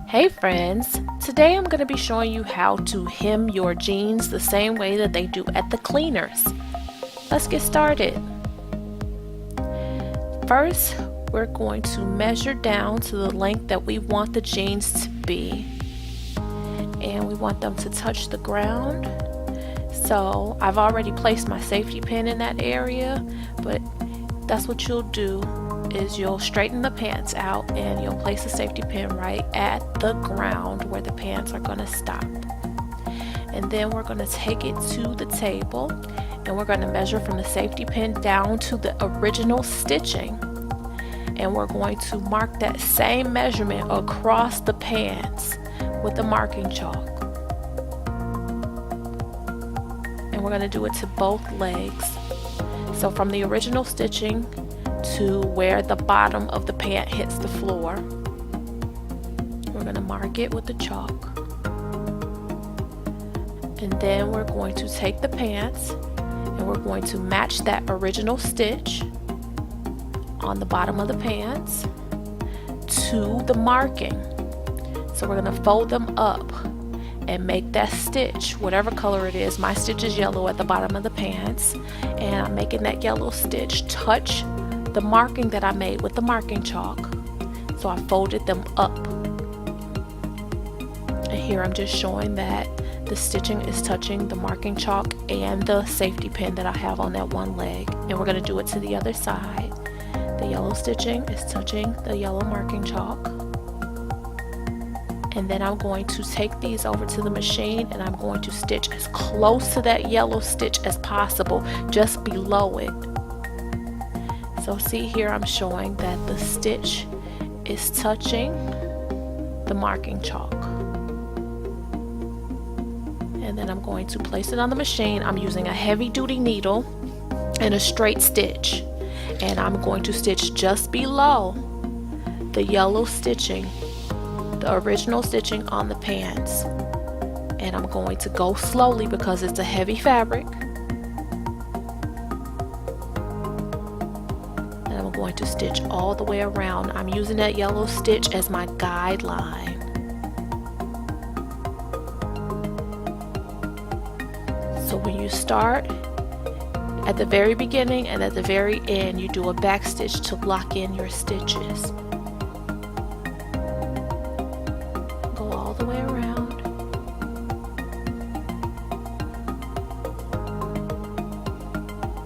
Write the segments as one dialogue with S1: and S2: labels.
S1: Hey friends, today I'm going to be showing you how to hem your jeans the same way that they do at the cleaners. Let's get started. First, we're going to measure down to the length that we want the jeans to be. And we want them to touch the ground. So I've already placed my safety pin in that area, but that's what you'll do is you'll straighten the pants out and you'll place the safety pin right at the ground where the pants are going to stop. And then we're going to take it to the table and we're going to measure from the safety pin down to the original stitching. And we're going to mark that same measurement across the pants with the marking chalk. And we're going to do it to both legs. So from the original stitching to where the bottom of the pant hits the floor, we're going to mark it with the chalk. And then we're going to take the pants and we're going to match that original stitch on the bottom of the pants to the marking. So we're going to fold them up and make that stitch whatever color it is. My stitch is yellow at the bottom of the pants, and I'm making that yellow stitch touch the marking that I made with the marking chalk. So I folded them up, and here I'm just showing that the stitching is touching the marking chalk and the safety pin that I have on that one leg. And we're going to do it to the other side. The yellow stitching is touching the yellow marking chalk. And then I'm going to take these over to the machine and I'm going to stitch as close to that yellow stitch as possible, just below it. So see here, I'm showing that the stitch is touching the marking chalk. And then I'm going to place it on the machine. I'm using a heavy duty needle and a straight stitch. And I'm going to stitch just below the yellow stitching, the original stitching on the pants. And I'm going to go slowly because it's a heavy fabric. And I'm going to stitch all the way around. I'm using that yellow stitch as my guideline. So when you start at the very beginning and at the very end, you do a back stitch to lock in your stitches. Go all the way around.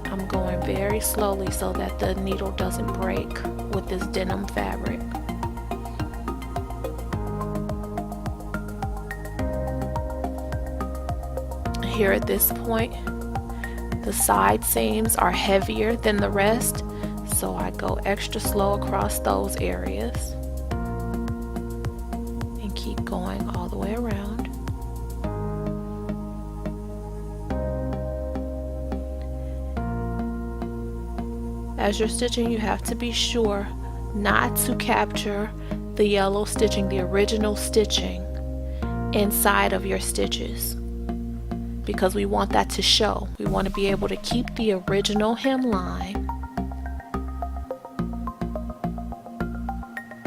S1: I'm going very slowly so that the needle doesn't break with this denim fabric. Here at this point, the side seams are heavier than the rest, so I go extra slow across those areas and keep going all the way around. As you're stitching, you have to be sure not to capture the yellow stitching, the original stitching, inside of your stitches, because we want that to show. We want to be able to keep the original hemline.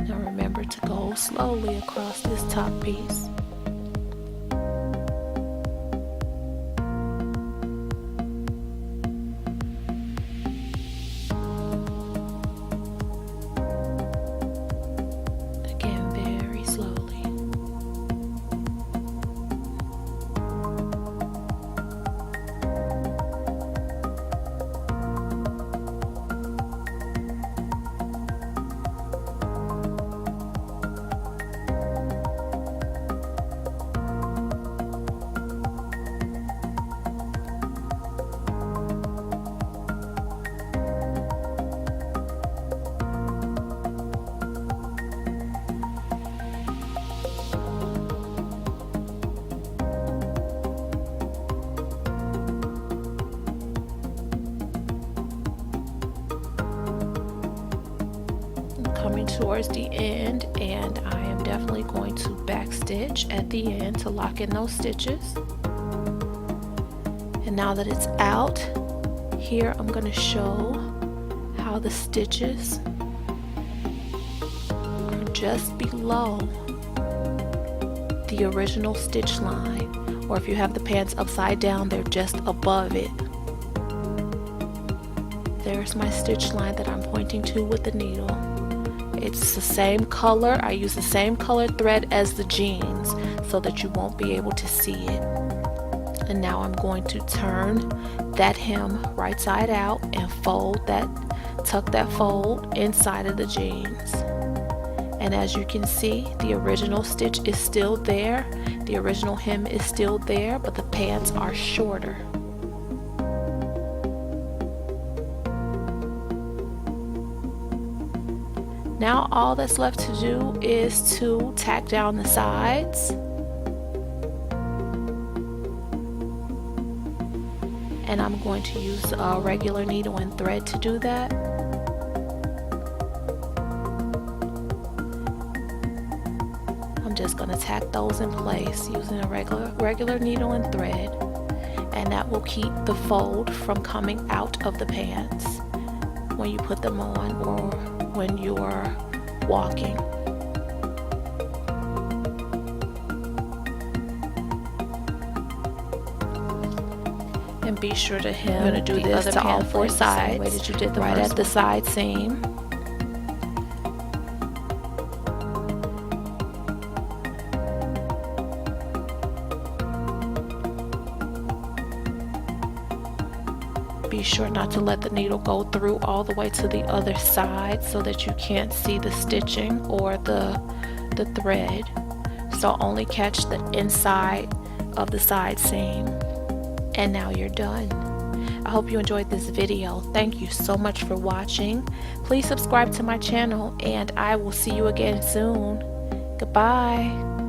S1: Now remember to go slowly across this top piece. Again, very slowly. Coming towards the end, and I am definitely going to back stitch at the end to lock in those stitches. And now that it's out, here I'm going to show how the stitches are just below the original stitch line, or if you have the pants upside down, they're just above it. There's my stitch line that I'm pointing to with the needle. It's the same color. I use the same color thread as the jeans so that you won't be able to see it. And now I'm going to turn that hem right side out and tuck that fold inside of the jeans. And as you can see, the original stitch is still there, the original hem is still there, but the pants are shorter. Now all that's left to do is to tack down the sides. And I'm going to use a regular needle and thread to do that. I'm just going to tack those in place using a regular needle and thread, and that will keep the fold from coming out of the pants when you put them on or when you are walking. And be sure to hem. You're going to do this to all four sides, way that you did right at the side seam. Be sure not to let the needle go through all the way to the other side so that you can't see the stitching or the thread. So only catch the inside of the side seam. And now you're done. I hope you enjoyed this video. Thank you so much for watching. Please subscribe to my channel and I will see you again soon. Goodbye.